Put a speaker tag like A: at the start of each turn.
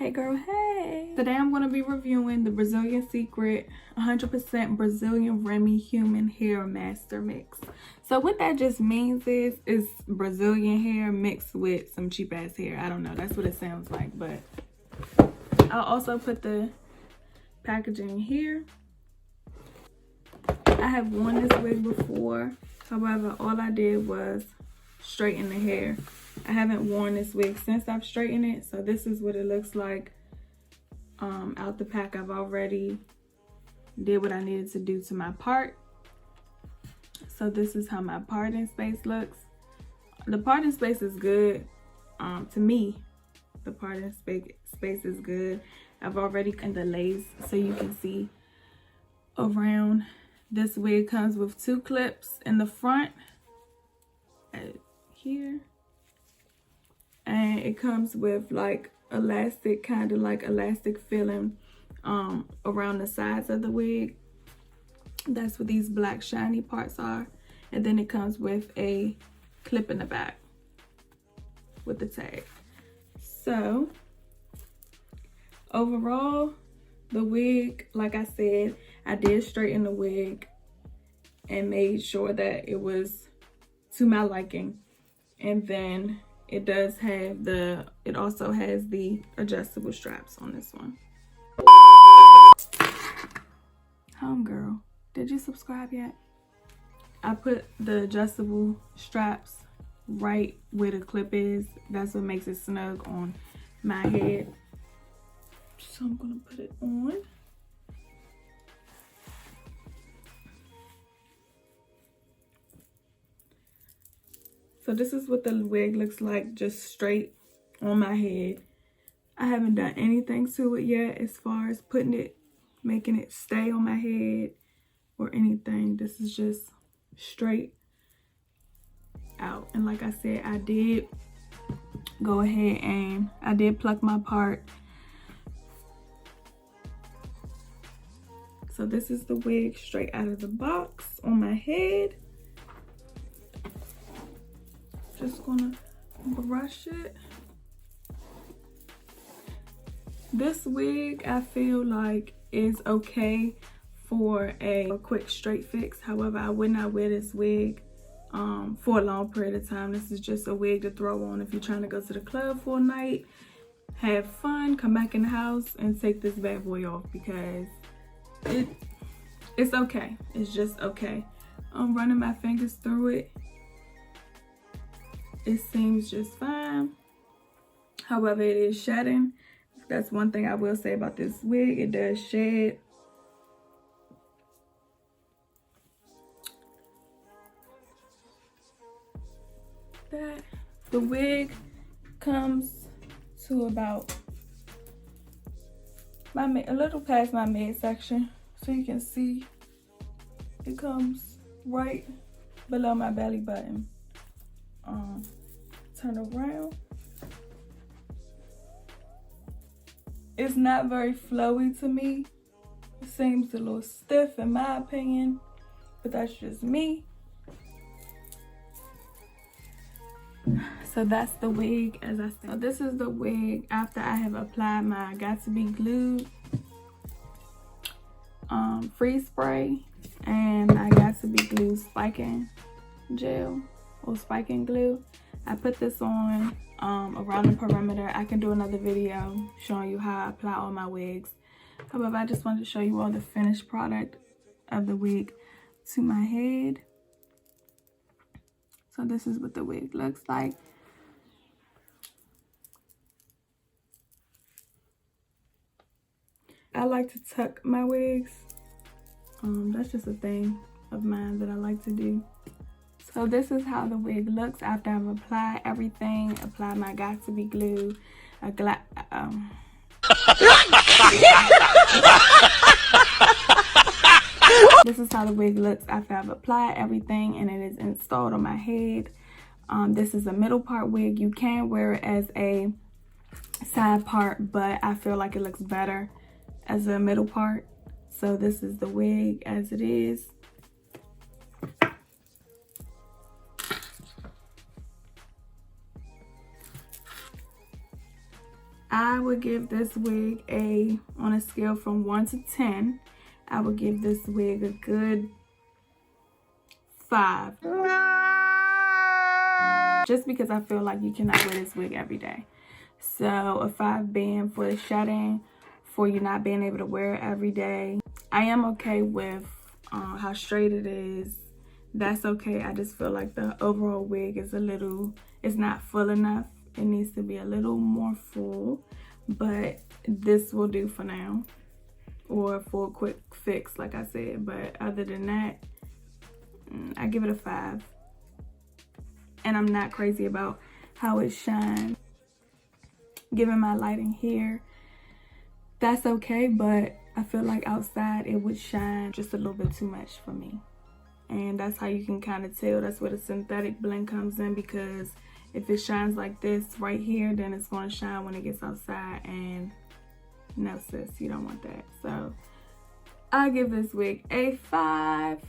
A: Hey girl, hey! Today I'm going to be reviewing the Brazilian Secret 100% Brazilian Remy Human Hair Master Mix. So what that just means is it's Brazilian hair mixed with some cheap ass hair. I don't know, that's what it sounds like, but I'll also put the packaging here. I have worn this wig before, however all I did was straighten the hair. I haven't worn this wig since I've straightened it, so this is what it looks like out the pack. I've already did what I needed to do to my part, so this is how my parting space looks. The parting space is good. To me, the parting space is good. I've already cut the lace so you can see around. This wig comes with 2 clips in the front here, and it comes with like elastic, kind of like elastic filling around the sides of the wig. That's what these black shiny parts are. And then it comes with a clip in the back with the tag. So overall, the wig, like I said, I did straighten the wig and made sure that it was to my liking. And then it does have it also has the adjustable straps on this one. Homegirl, did you subscribe yet? I put the adjustable straps right where the clip is. That's what makes it snug on my head. So I'm gonna put it on. So this is what the wig looks like, just straight on my head. I haven't done anything to it yet as far as putting it, making it stay on my head or anything. This is just straight out. And like I said, I did go ahead and I did pluck my part. So this is the wig straight out of the box on my head. Just gonna brush it. This wig I feel like is okay for a quick straight fix. However, I would not wear this wig for a long period of time. This is just a wig to throw on if you're trying to go to the club for a night, have fun, come back in the house and take this bad boy off, because it's okay. It's just okay. I'm running my fingers through it. It seems just fine. However, it is shedding. That's one thing I will say about this wig. It does shed. The wig comes to about a little past my midsection, so you can see it comes right below my belly button. Turn around. It's not very flowy to me. It seems a little stiff in my opinion, but that's just me. So that's the wig, as I said. So this is the wig after I have applied my Got to Be Glued freeze spray and I Got to Be Glue spiking gel or spiking glue. I put this on around the perimeter. I can do another video showing you how I apply all my wigs. However, I just wanted to show you all the finished product of the wig to my head. So this is what the wig looks like. I like to tuck my wigs. That's just a thing of mine that I like to do. So this is how the wig looks after I've applied everything. Applied my Got to Be Glue. This is how the wig looks after I've applied everything and it is installed on my head. This is a middle part wig. You can wear it as a side part, but I feel like it looks better as a middle part. So this is the wig as it is. I would give this wig on a scale from 1 to 10, I would give this wig a good 5. Just because I feel like you cannot wear this wig every day. So a 5 being for the shedding, for you not being able to wear it every day. I am okay with how straight it is. That's okay. I just feel like the overall wig is it's not full enough. It needs to be a little more full, but this will do for now, or for a quick fix, like I said. But other than that, I give it a 5. And I'm not crazy about how it shines. Given my lighting here, that's okay, but I feel like outside it would shine just a little bit too much for me. And that's how you can kind of tell. That's where the synthetic blend comes in, because if it shines like this right here, then it's going to shine when it gets outside, and no sis, you don't want that. So I give this wig a 5.